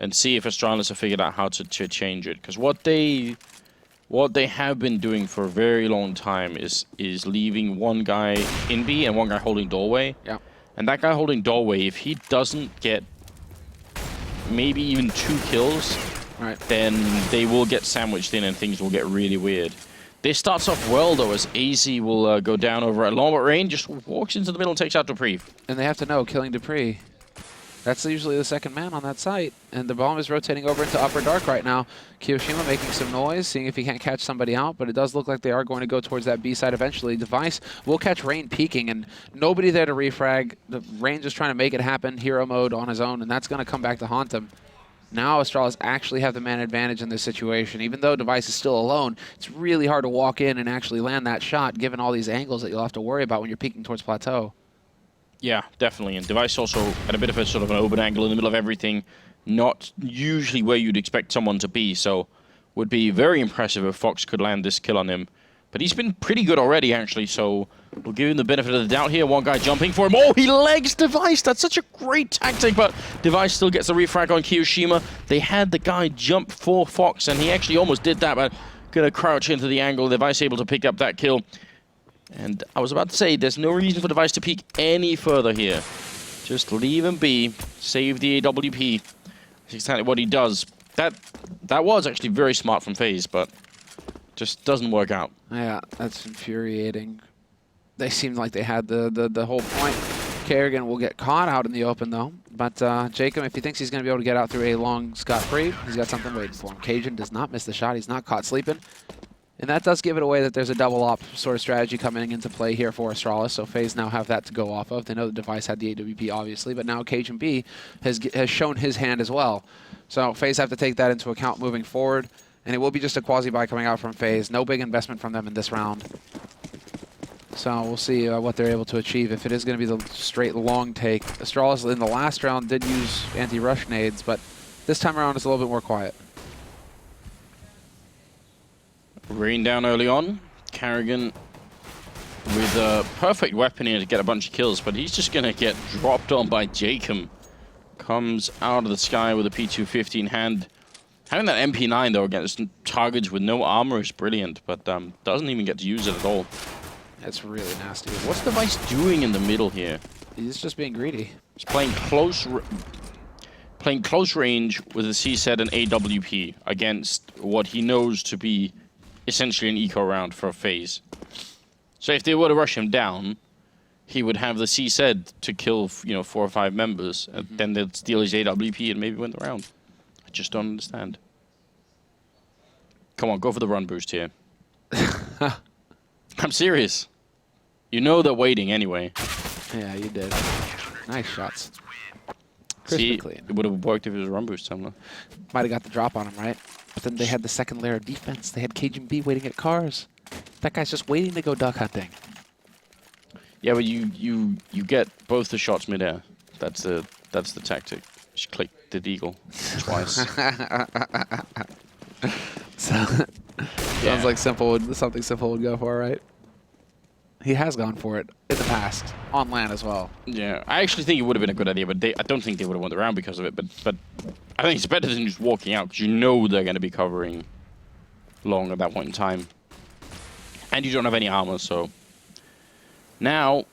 and see if Astralis have figured out how to change it. Because what they have been doing for a very long time is leaving one guy in B and one guy holding doorway. Yeah. And that guy holding doorway, if he doesn't get maybe even 2 kills, right, then they will get sandwiched in and things will get really weird. This starts off well, though, as AZ will go down over at long, but Rain just walks into the middle and takes out Dupree. And they have to know, killing Dupree, that's usually the second man on that site. And the bomb is rotating over into Upper Dark right now. Kiyoshima making some noise, seeing if he can't catch somebody out, but it does look like they are going to go towards that B side eventually. Device will catch Rain peeking, and nobody there to refrag. The Rain just trying to make it happen, hero mode on his own, and that's going to come back to haunt him. Now Astralis actually have the man advantage in this situation. Even though Device is still alone, it's really hard to walk in and actually land that shot, given all these angles that you'll have to worry about when you're peeking towards Plateau. Yeah, definitely. And Device also at a bit of a sort of an open angle in the middle of everything, not usually where you'd expect someone to be. So would be very impressive if Fox could land this kill on him. But he's been pretty good already, actually, so we'll give him the benefit of the doubt here. One guy jumping for him. Oh, he legs Device. That's such a great tactic, but Device still gets the refrag on Kiyoshima. They had the guy jump for Fox, and he actually almost did that, but gonna crouch into the angle. Device able to pick up that kill. And I was about to say, there's no reason for Device to peek any further here. Just leave him be, save the AWP. That's exactly what he does. That was actually very smart from Faze, but just doesn't work out. Yeah, that's infuriating. They seemed like they had the whole point. Kerrigan will get caught out in the open, though. But Jacob, if he thinks he's going to be able to get out through a long scot-free, he's got something waiting for him. Cajun does not miss the shot. He's not caught sleeping. And that does give it away that there's a double op sort of strategy coming into play here for Astralis. So Faze now have that to go off of. They know the Device had the AWP, obviously, but now Cajun B has shown his hand as well. So Faze have to take that into account moving forward. And it will be just a quasi-buy coming out from Faze. No big investment from them in this round. So we'll see what they're able to achieve. If it is going to be the straight long take. Astralis in the last round did use anti-rush nades, but this time around it's a little bit more quiet. Rain down early on. Kerrigan with a perfect weapon here to get a bunch of kills, but he's just going to get dropped on by Jacob. Comes out of the sky with a P250 in hand. Having that MP9, though, against targets with no armor is brilliant, but doesn't even get to use it at all. That's really nasty. What's Device doing in the middle here? He's just being greedy. He's playing close range with a C-set and AWP against what he knows to be essentially an eco round for a Faze. So if they were to rush him down, he would have the C-set to kill, 4 or 5 members, and then they'd steal his AWP and maybe win the round. I just don't understand. Come on, go for the run boost here. I'm serious. You know they're waiting anyway. Yeah, you did. Nice shots. See, clean. it would have worked if it was a run boost somewhere. Might have got the drop on him, right? But then they had the second layer of defense. They had Cajun B waiting at cars. That guy's just waiting to go duck hunting. Yeah, but you get both the shots midair. That's the tactic. Just click the deagle twice. Sounds like something simple would go for, right? He has gone for it in the past, on land as well. Yeah, I actually think it would have been a good idea, but I don't think they would have won the round because of it. But I think it's better than just walking out, because you know they're going to be covering long at that point in time. And you don't have any armor, so... Now,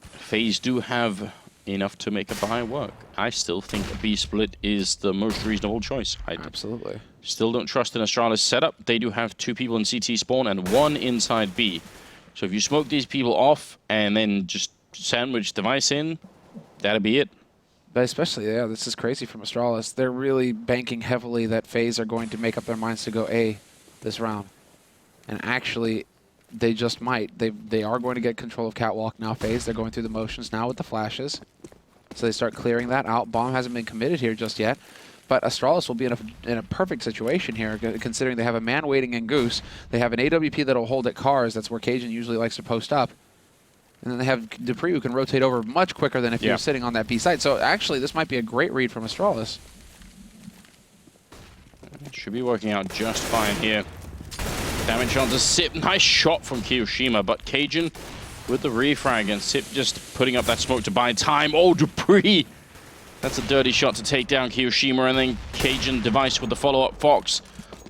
Faze do have enough to make a buy work. I still think a B split is the most reasonable choice. I Absolutely. Still don't trust in Astralis setup. They do have 2 people in CT spawn and 1 inside B. So if you smoke these people off and then just sandwich Device in, that'll be it. But especially, yeah, this is crazy from Astralis. They're really banking heavily that Faze are going to make up their minds to go A this round. And actually, they just might. They are going to get control of Catwalk now, Faze. They're going through the motions now with the flashes. So they start clearing that out. Bomb hasn't been committed here just yet. But Astralis will be in a perfect situation here, considering they have a man waiting in Goose. They have an AWP that'll hold at cars. That's where Cajun usually likes to post up. And then they have Dupree, who can rotate over much quicker than if he was sitting on that B side. So actually, this might be a great read from Astralis. Should be working out just fine here. Damage onto Sip. Nice shot from Kiyoshima, but Cajun with the refrag, and Sip just putting up that smoke to buy time. Oh, Dupree That's a dirty shot to take down Kiyoshima, and then Cajun Device with the follow-up. Fox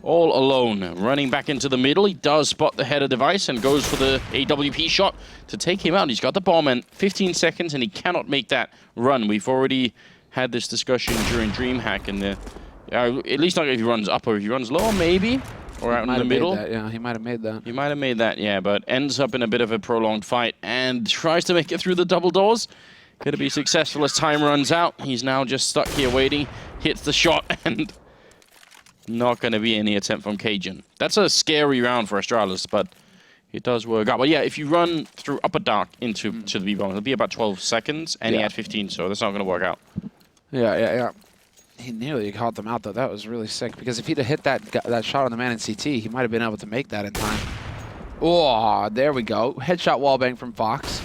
all alone, running back into the middle. He does spot the header Device and goes for the AWP shot to take him out. He's got the bomb in 15 seconds, and he cannot make that run. We've already had this discussion during DreamHack, and at least not if he runs up or if he runs low, maybe, or out in the middle. Yeah, he might have made that. He might have made that, yeah, but ends up in a bit of a prolonged fight and tries to make it through the double doors. Going to be successful as time runs out. He's now just stuck here waiting. Hits the shot, and not going to be any attempt from Cajun. That's a scary round for Astralis, but it does work out. But yeah, if you run through upper dark into the B-bomb, it'll be about 12 seconds, and he had 15, so that's not going to work out. Yeah. He nearly caught them out, though. That was really sick, because if he'd have hit that shot on the man in CT, he might have been able to make that in time. Oh, there we go. Headshot wallbang from Fox.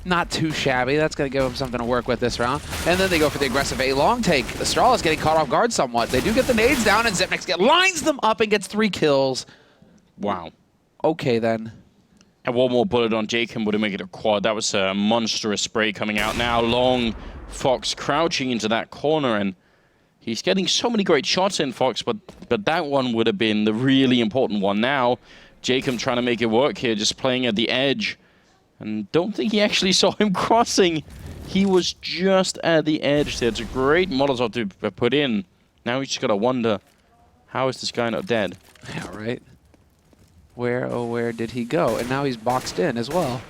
Not too shabby. That's going to give him something to work with this round. And then they go for the aggressive A-long take. Astralis getting caught off guard somewhat. They do get the nades down, and Zipnex lines them up and gets 3 kills. Wow. Okay, then. And one more bullet on Jacob would have made it a quad. That was a monstrous spray coming out now. Long Fox crouching into that corner, and he's getting so many great shots in, Fox, but that one would have been the really important one. Now, Jacob trying to make it work here, just playing at the edge. And don't think he actually saw him crossing. He was just at the edge there. It's a great Molotov to put in. Now he's just got to wonder, how is this guy not dead? Yeah, right. Where, oh, where did he go? And now he's boxed in as well.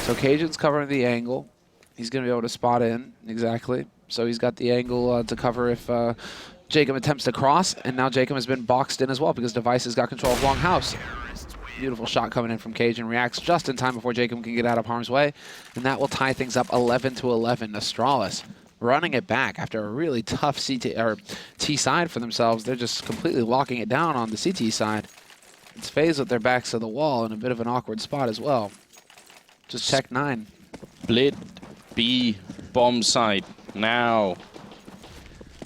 So Cajun's covering the angle. He's going to be able to spot in, exactly. So he's got the angle to cover if Jacob attempts to cross. And now Jacob has been boxed in as well because Device has got control of Longhouse. Beautiful shot coming in from Cajun. Reacts just in time before Jacob can get out of harm's way. And that will tie things up 11-11. Astralis running it back after a really tough T side for themselves. They're just completely locking it down on the CT side. It's Faze with their backs to the wall in a bit of an awkward spot as well. Just check 9. Split B bomb site. Now.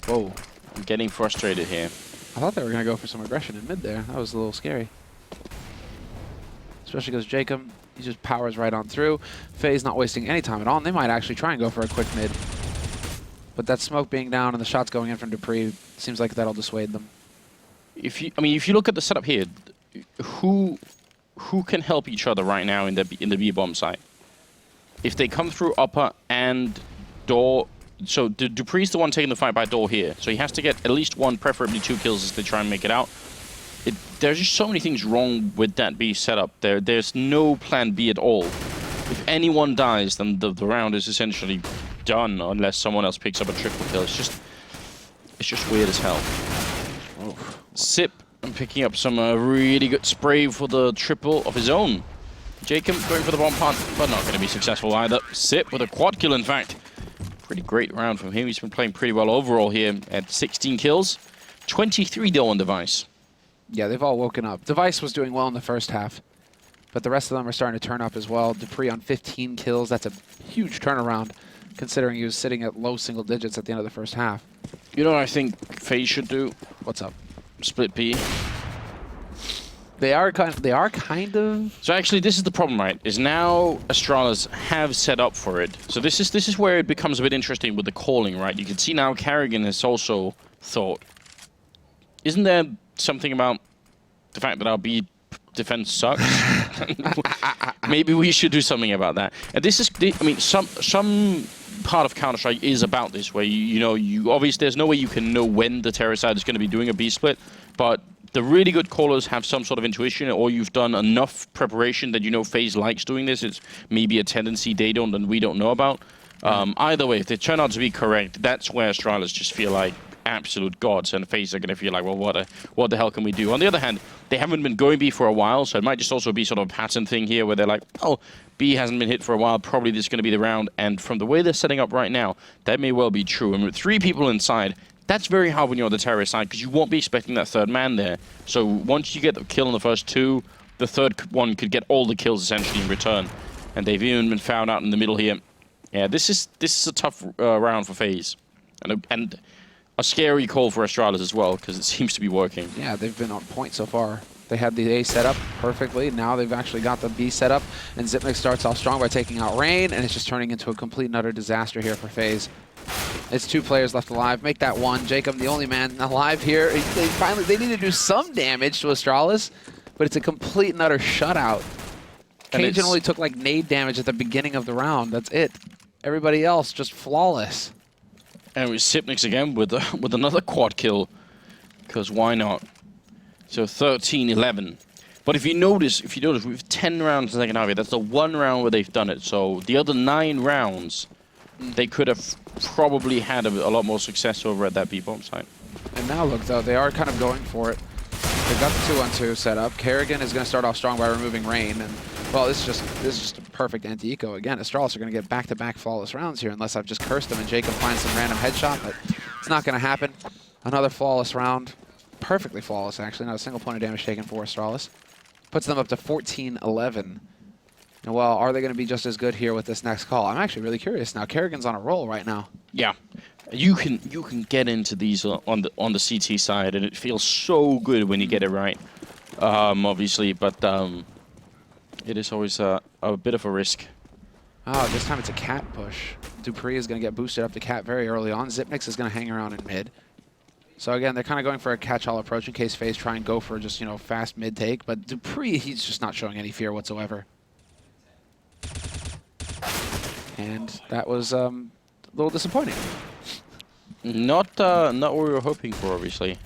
Whoa. I'm getting frustrated here. I thought they were going to go for some aggression in mid there. That was a little scary. Especially because Jacob, he just powers right on through. Faze not wasting any time at all, and they might actually try and go for a quick mid. But that smoke being down and the shots going in from Dupree seems like that'll dissuade them. If you look at the setup here, who can help each other right now in the B bomb site? If they come through upper and door, so Dupree's the one taking the fight by door here, so he has to get at least 1, preferably 2 kills as they try and make it out. There's just so many things wrong with that B setup. There's no plan B at all. If anyone dies, then the round is essentially done unless someone else picks up a triple kill. It's just weird as hell. Oh. Sip and picking up some really good spray for the triple of his own. Jacob going for the bomb punt, but not going to be successful either. Sip with a quad kill, in fact. Pretty great round from him. He's been playing pretty well overall here at 16 kills. 23 though on Device. Yeah, they've all woken up. Device was doing well in the first half, but the rest of them are starting to turn up as well. Dupree on 15 kills. That's a huge turnaround, considering he was sitting at low single digits at the end of the first half. You know what I think Faze should do? What's up? Split B. They are kind of. So actually, this is the problem, right? Is now Astralis have set up for it. So this is where it becomes a bit interesting with the calling, right? You can see now Carrigan has also thought, isn't there something about the fact that our B defense sucks? Maybe we should do something about that. And this is, I mean, some part of Counter-Strike is about this, where you obviously there's no way you can know when the terror side is going to be doing a B split, but the really good callers have some sort of intuition, or you've done enough preparation that you know Faze likes doing this. It's maybe a tendency they don't and we don't know about. Either way, if they turn out to be correct, that's where Astralis just feel like absolute gods, and Faze are going to feel like, well, what the hell can we do? On the other hand, they haven't been going B for a while, so it might just also be sort of a pattern thing here where they're like, oh, B hasn't been hit for a while, probably this is going to be the round, and from the way they're setting up right now, that may well be true. And with 3 people inside, that's very hard when you're on the terrorist side, because you won't be expecting that third man there. So once you get the kill on the first 2, the third one could get all the kills essentially in return. And they've even been found out in the middle here. Yeah, this is a tough round for Faze. And a scary call for Astralis as well, because it seems to be working. Yeah, they've been on point so far. They had the A set up perfectly. Now they've actually got the B set up, and Zipnex starts off strong by taking out Rain, and it's just turning into a complete and utter disaster here for Faze. It's 2 players left alive. Make that 1. Jacob, the only man alive here. They need to do some damage to Astralis, but it's a complete and utter shutout. Cajun only took like nade damage at the beginning of the round. That's it. Everybody else just flawless. And it was Sipnix again with another quad kill, because why not? So 13-11. But if you notice, we've 10 rounds in the second half here. That's the 1 round where they've done it. So the other 9 rounds, they could have probably had a lot more success over at that B-bomb site. And now look, though, they are kind of going for it. They've got the 2-on-2 set up. Kerrigan is going to start off strong by removing Rain. And, well, this is just a perfect anti-eco. Again, Astralis are going to get back-to-back flawless rounds here unless I've just cursed them and Jacob finds some random headshot, but it's not going to happen. Another flawless round. Perfectly flawless, actually. Not a single point of damage taken for Astralis. Puts them up to 14-11. And, well, are they going to be just as good here with this next call? I'm actually really curious now. Kerrigan's on a roll right now. Yeah. You can get into these on the CT side, and it feels so good when you get it right, obviously, but it is always a bit of a risk. Oh, this time it's a cat push. Dupree is going to get boosted up to cat very early on. Zipnix is going to hang around in mid. So again, they're kind of going for a catch-all approach in case Faze try and go for just, fast mid-take. But Dupree, he's just not showing any fear whatsoever. And that was a little disappointing. Not what we were hoping for, obviously.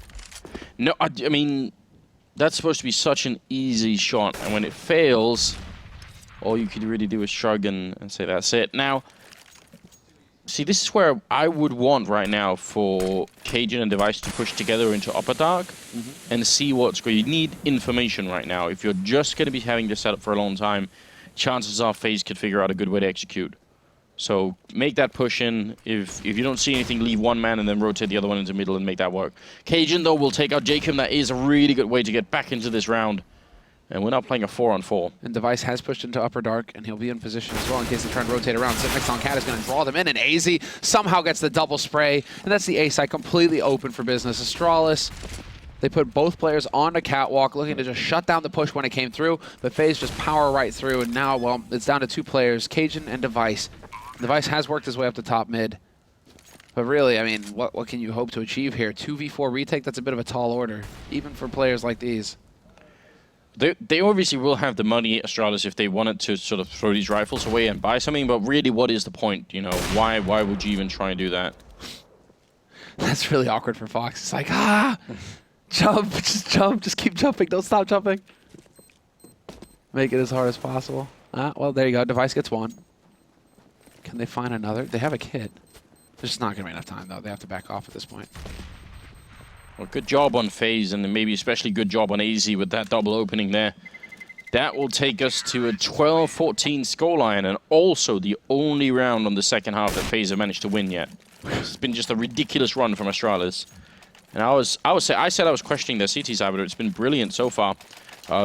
No, I mean, that's supposed to be such an easy shot. And when it fails, all you could really do is shrug and say, that's it. Now, see, this is where I would want right now for Cajun and Device to push together into Upper Dark and see what's going. You need information right now. If you're just going to be having this set up for a long time, chances are FaZe could figure out a good way to execute. So make that push in. If you don't see anything, leave 1 man and then rotate the other one into the middle and make that work. Cajun, though, will take out Jacob. That is a really good way to get back into this round. And we're not playing a 4-on-4. And Device has pushed into Upper Dark, and he'll be in position as well in case they try and rotate around. Zipnix on Cat is going to draw them in, and AZ somehow gets the double spray. And that's the A side completely open for business. Astralis, they put both players on the catwalk, looking to just shut down the push when it came through. But FaZe just power right through, and now, well, it's down to 2 players, Cajun and Device. Device has worked his way up to top mid. But really, I mean, what can you hope to achieve here? 2v4 retake, that's a bit of a tall order, even for players like these. They obviously will have the money, Astralis, if they wanted to sort of throw these rifles away and buy something, but really, what is the point? Why would you even try and do that? That's really awkward for Fox. It's like, jump, just keep jumping, don't stop jumping. Make it as hard as possible. Well, there you go, Device gets 1. Can they find another? They have a kid. There's just not going to be enough time, though. They have to back off at this point. Well, good job on FaZe, and maybe especially good job on AZ with that double opening there. That will take us to a 12-14 scoreline, and also the only round on the second half that FaZe have managed to win yet. It's been just a ridiculous run from Astralis. And I said I was questioning their CT side, but it's been brilliant so far.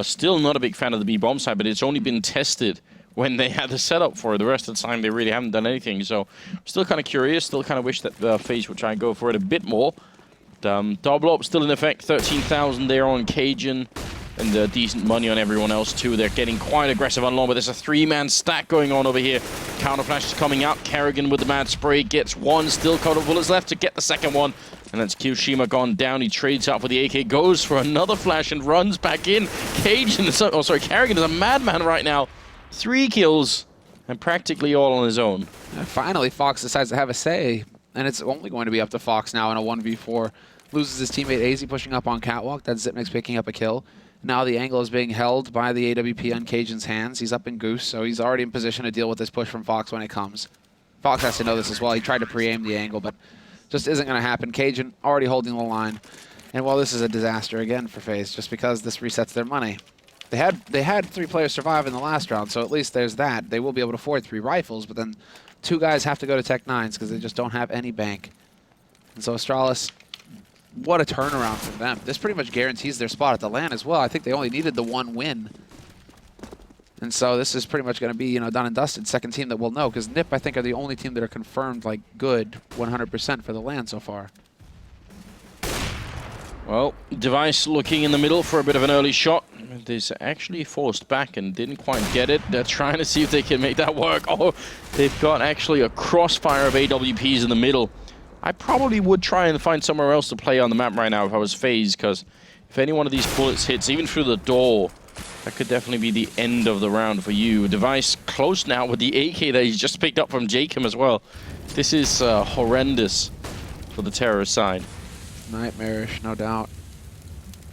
Still not a big fan of the B-bomb side, but it's only been tested when they had the setup for it. The rest of the time, they really haven't done anything. So, still kind of curious. Still kind of wish that FaZe would try and go for it a bit more. Double up still in effect. 13,000 there on Cajun. And decent money on everyone else, too. They're getting quite aggressive on long, but there's a 3-man stack going on over here. Counter flash is coming out. Kerrigan with the mad spray gets 1. Still couple of bullets left to get the second one. And that's Kyoshima gone down. He trades out for the AK, goes for another flash and runs back in. Kerrigan is a madman right now. 3 kills, and practically all on his own. And finally, Fox decides to have a say, and it's only going to be up to Fox now in a 1v4. Loses his teammate AZ pushing up on catwalk. That's Zipnix picking up a kill. Now the angle is being held by the AWP on Cajun's hands. He's up in Goose, so he's already in position to deal with this push from Fox when it comes. Fox has to know this as well. He tried to pre-aim the angle, but just isn't going to happen. Cajun already holding the line. And well, this is a disaster again for FaZe, just because this resets their money. They had 3 players survive in the last round, so at least there's that. They will be able to afford 3 rifles, but then 2 guys have to go to Tech 9s because they just don't have any bank. And so Astralis, what a turnaround from them. This pretty much guarantees their spot at the LAN as well. I think they only needed the 1 win. And so this is pretty much going to be, done and dusted. Second team that we'll know, because NIP, I think, are the only team that are confirmed, like, good 100% for the LAN so far. Well, Device looking in the middle for a bit of an early shot. This actually forced back and didn't quite get it. They're trying to see if they can make that work. Oh, they've got actually a crossfire of AWPs in the middle. I probably would try and find somewhere else to play on the map right now if I was Faze, because if any one of these bullets hits, even through the door, that could definitely be the end of the round for you. Device close now with the AK that he's just picked up from Jacob as well. This is horrendous for the terrorist side. Nightmarish, no doubt.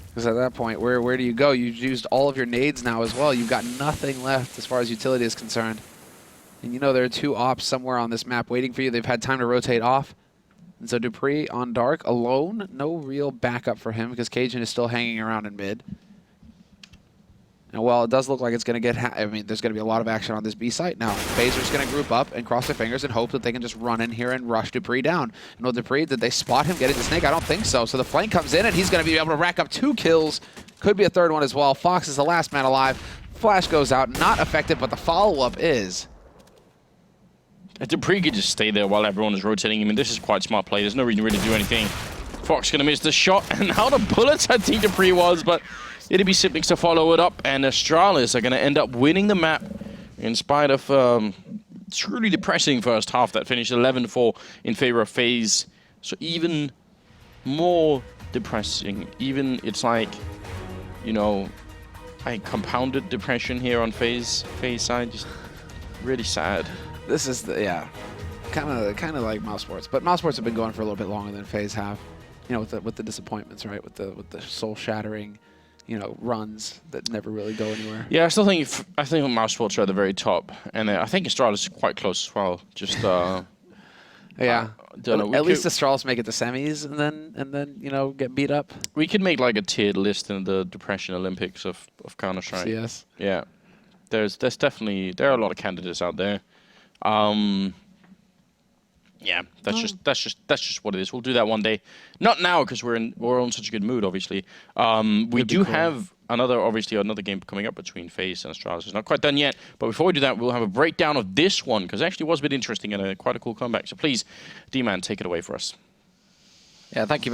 Because at that point, where do you go? You've used all of your nades now as well. You've got nothing left as far as utility is concerned. And you know there are 2 ops somewhere on this map waiting for you. They've had time to rotate off. And so dupreeh on dark, alone. No real backup for him because Cajun is still hanging around in mid. And while it does look like it's going to get... I mean, there's going to be a lot of action on this B site. Now, Phazer's going to group up and cross their fingers and hope that they can just run in here and rush dupreeh down. And with dupreeh, did they spot him getting the snake? I don't think so. So the flank comes in, and he's going to be able to rack up 2 kills. Could be a 3rd one as well. Fox is the last man alive. Flash goes out. Not effective, but the follow-up is... dupreeh could just stay there while everyone is rotating. I mean, this is quite smart play. There's no reason really to do anything. Fox going to miss the shot, and how the bullets I think dupreeh was, but... it'd be Siblings to follow it up, and Astralis are going to end up winning the map in spite of truly depressing first half that finished 11-4 in favor of Faze. So even more depressing. Even it's like, you know, I compounded depression here on Faze side. Just really sad. This is the kind of like Mouse Sports, but Mouse Sports have been going for a little bit longer than Faze have. You know, with the disappointments, right? With the soul shattering. You know, runs that never really go anywhere. Yeah, I think Mouse Sports are at the very top, and I think Astralis is quite close as well. Just yeah, don't know. At least Astralis make it to semis, and then you know get beat up. We could make like a tiered list in the Depression Olympics of Counter-Strike. Yes. Yeah, there's definitely there are a lot of candidates out there. Yeah, that's just what it is. We'll do that one day. Not now because we're on such a good mood. Obviously, we do have another game coming up between Faze and Astralis. It's not quite done yet, but before we do that, we'll have a breakdown of this one because it actually was a bit interesting and quite a cool comeback. So please, D-Man, take it away for us. Yeah, thank you very